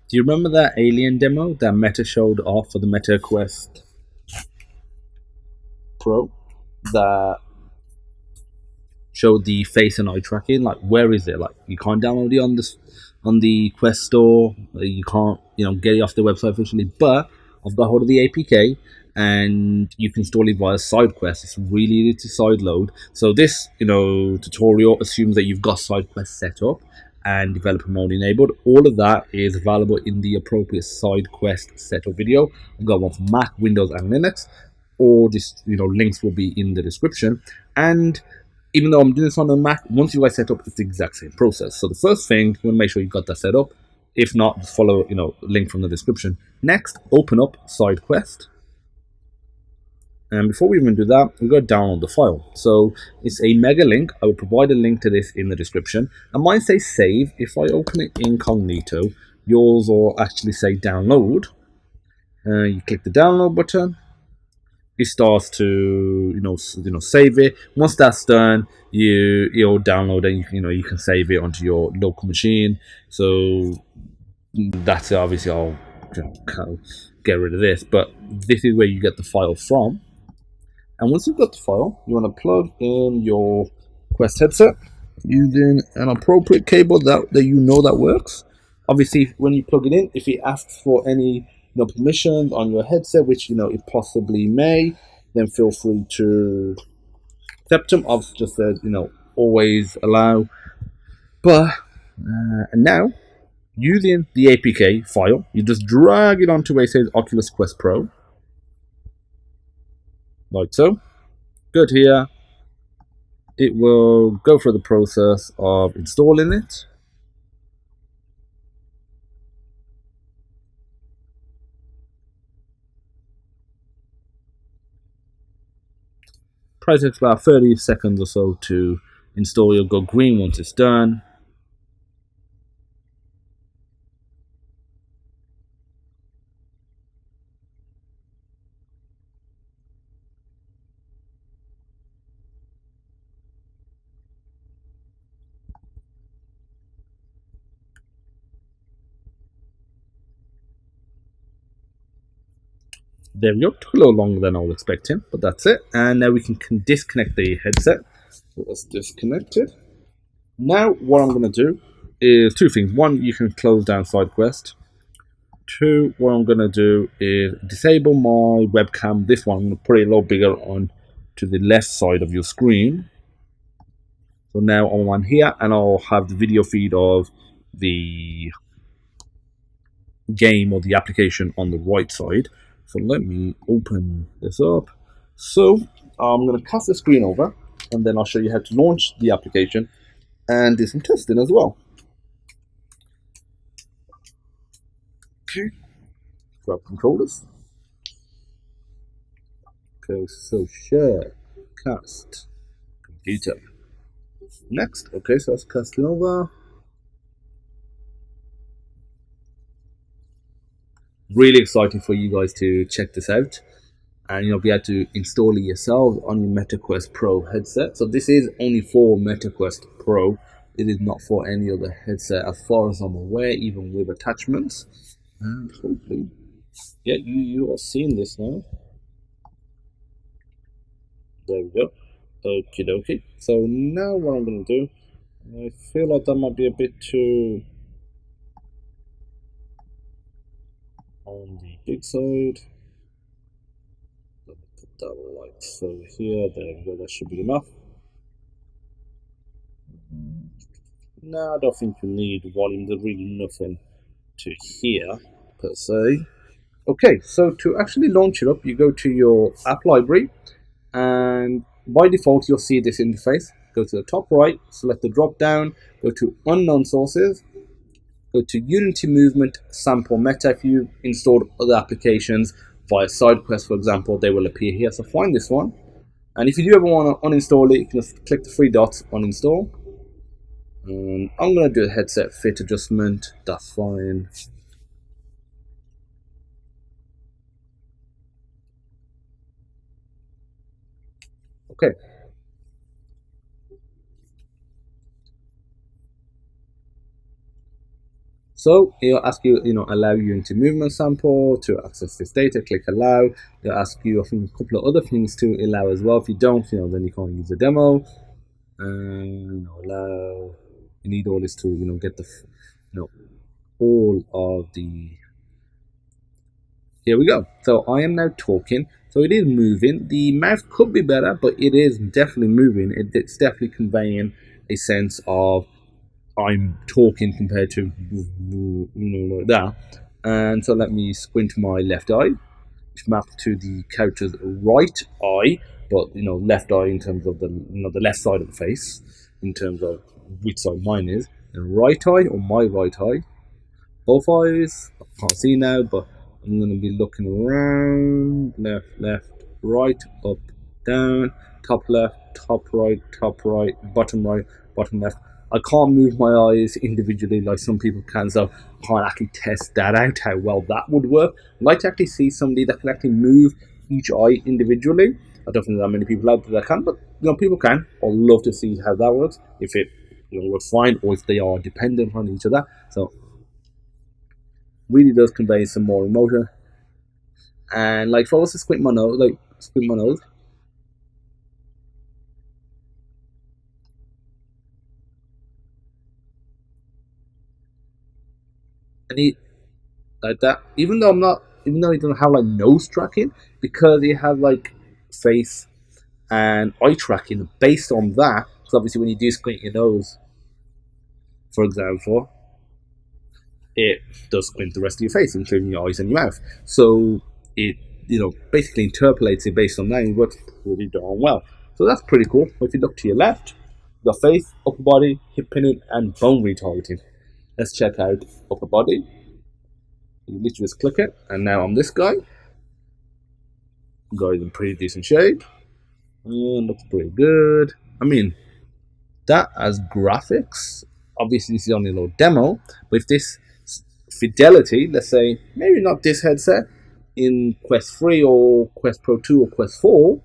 Do you remember that alien demo that Meta showed off for the Meta Quest Pro? That showed the face and eye tracking. Like, where is it? Like, you can't download it on the Quest Store. You can't, get it off the website officially. But I've got hold of the APK, and you can install it via SideQuest. It's really easy to sideload. So this, tutorial assumes that you've got SideQuest set up and developer mode enabled. All of that is available in the appropriate SideQuest setup video. I've got one for Mac, Windows, and Linux. All this, links will be in the description. And even though I'm doing this on a Mac, once you guys set up, it's the exact same process. So the first thing, you want to make sure you got that set up. If not, just follow, link from the description. Next, open up SideQuest. And before we even do that, we've got to download the file. So it's a mega link. I will provide a link to this in the description. And mine says save. If I open it incognito, yours will actually say download. You click the download button. It starts to save it. Once that's done, you'll download and you can save it onto your local machine. So that's it. Obviously I'll kind of get rid of this, but this is where you get the file from. And once you've got the file, you want to plug in your Quest headset using an appropriate cable that that works. Obviously, when you plug it in, if it asks for any permissions on your headset, which it possibly may, then feel free to accept them. I've just said always allow. But and now using the APK file, you just drag it onto where it says Oculus Quest Pro, like so. Good here. It will go through the process of installing it. Probably takes about 30 seconds or so to install. You'll go green once it's done. There we go. Took a little longer than I was expecting, but that's it. And now we can disconnect the headset. So let's disconnect it. Now, what I'm going to do is two things. One, you can close down SideQuest. Two, what I'm going to do is disable my webcam. This one, I'm going to put it a little bigger on to the left side of your screen. So now I'm on here, and I'll have the video feed of the game or the application on the right side. So let me open this up. So I'm going to cast the screen over, and then I'll show you how to launch the application and do some testing as well. Okay, grab controllers. Okay, so share, cast, computer. Next, okay, so that's casting over. Really exciting for you guys to check this out, and you'll be able to install it yourselves on your MetaQuest Pro headset. So this is only for MetaQuest Pro. It is not for any other headset as far as I'm aware, even with attachments. And hopefully, yeah, you are seeing this now. There we go. Okie dokie. So now what I'm going to do, I feel like that might be a bit too on the big side. Let me put that like so here. There we go. That should be enough. No, I don't think you need volume. There's really nothing to hear per se. Okay, so to actually launch it up, you go to your app library, and by default, you'll see this interface. Go to the top right, select the drop down, go to unknown sources, go to Unity Movement Sample Meta. If you've installed other applications via SideQuest, for example, they will appear here. So find this one. And if you do ever want to uninstall it, you can just click the three dots, uninstall. And I'm going to do a headset fit adjustment. That's fine. Okay. So it'll ask you, allow you into movement sample to access this data. Click allow. It'll ask you, I think, a couple of other things to allow as well. If you don't, then you can't use the demo. And allow. You need all this to, get the, all of the. Here we go. So I am now talking. So it is moving. The mouth could be better, but it is definitely moving. It's definitely conveying a sense of I'm talking compared to like that. And so let me squint my left eye, which maps to the character's right eye, but left eye in terms of the the left side of the face, in terms of which side mine is. And right eye or my right eye, both eyes. I can't see now, but I'm going to be looking around. Left, right, up, down, top left, top right, bottom right, bottom left. I can't move my eyes individually like some people can, so I can't actually test that out, how well that would work. I'd like to actually see somebody that can actually move each eye individually. I don't think there are many people out there that can, but people can. I'd love to see how that works, if it works fine, or if they are dependent on each other. So really does convey some more emotion. And like if I was to squint my nose, and he like that, even though he doesn't have like nose tracking, because he has like face and eye tracking based on that. Because obviously when you do squint your nose, for example, it does squint the rest of your face, including your eyes and your mouth. So it, basically interpolates it based on that, and it works pretty darn well. So that's pretty cool. If you look to your left, you got face, upper body, hip pinning, and bone retargeting. Let's check out upper body. You literally just click it, and now I'm this guy. Guy's in pretty decent shape. And looks pretty good. I mean, that as graphics, obviously this is only a little demo, but if this fidelity, let's say, maybe not this headset, in Quest 3 or Quest Pro 2 or Quest 4,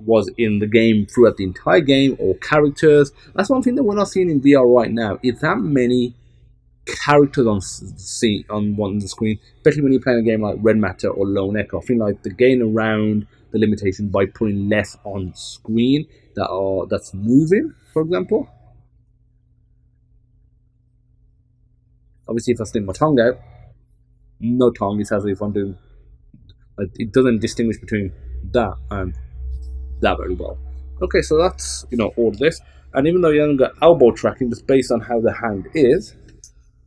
was in the game throughout the entire game, or characters. That's one thing that we're not seeing in VR right now, is that many characters on one of the screen, especially when you're playing a game like Red Matter or Lone Echo. I think like the gain around the limitation by putting less on screen that's moving, for example. Obviously, if I stick my tongue out, no tongue is as if I'm doing. It doesn't distinguish between that and that very well. Okay, so that's all of this, and even though you haven't got elbow tracking, just based on how the hand is,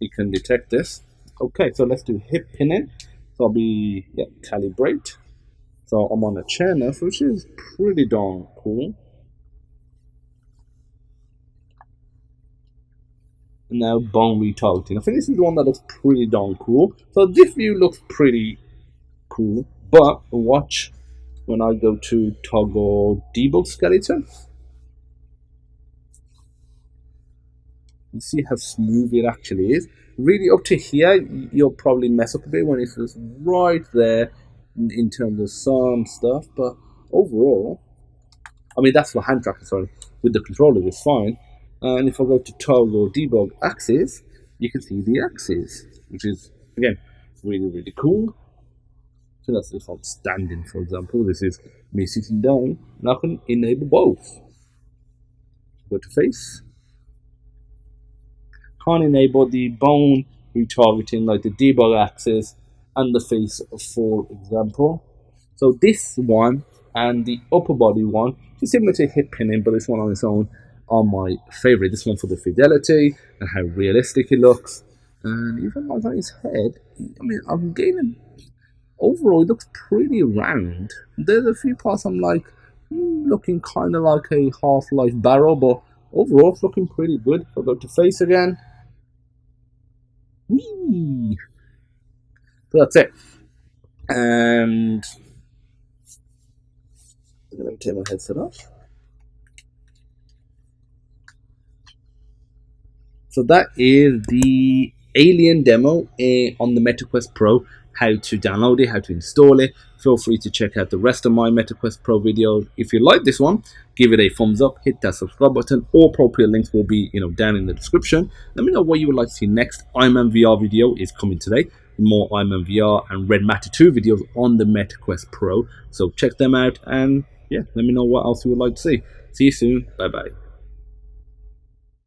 you can detect this. Okay, so let's do hip pinning. So I'll be calibrate. So I'm on a chair now, which is pretty darn cool. Now bone retargeting. I think this is the one that looks pretty darn cool. So this view looks pretty cool, but watch when I go to toggle debug skeleton. You see how smooth it actually is. Really up to here, you'll probably mess up a bit when it's just right there in terms of some stuff, but overall, I mean, that's for hand tracking, sorry. With the controller, it's fine. And if I go to toggle debug axis, you can see the axis, which is, again, really, really cool. So that's if I'm standing, for example. This is me sitting down, and I can enable both. Go to face. Can't enable the bone retargeting, like the debug axis and the face, for example. So this one and the upper body one is similar to hip pinning, but this one on its own are my favorite. This one for the fidelity and how realistic it looks, and even on his head. I mean, I'm getting overall it looks pretty round. There's a few parts I'm like looking kind of like a Half-Life barrel, but overall it's looking pretty good. If I go to face again, whee! So that's it. And I'm gonna take my headset off. So that is the Alien demo on the MetaQuest Pro. how to download it, how to install it. Feel free to check out the rest of my MetaQuest Pro videos. If you like this one, give it a thumbs up, hit that subscribe button. All appropriate links will be down in the description. Let me know what you would like to see next. Iron VR video is coming today. More Iron VR and Red Matter 2 videos on the MetaQuest Pro. So check them out, and yeah, let me know what else you would like to see. See you soon. Bye bye.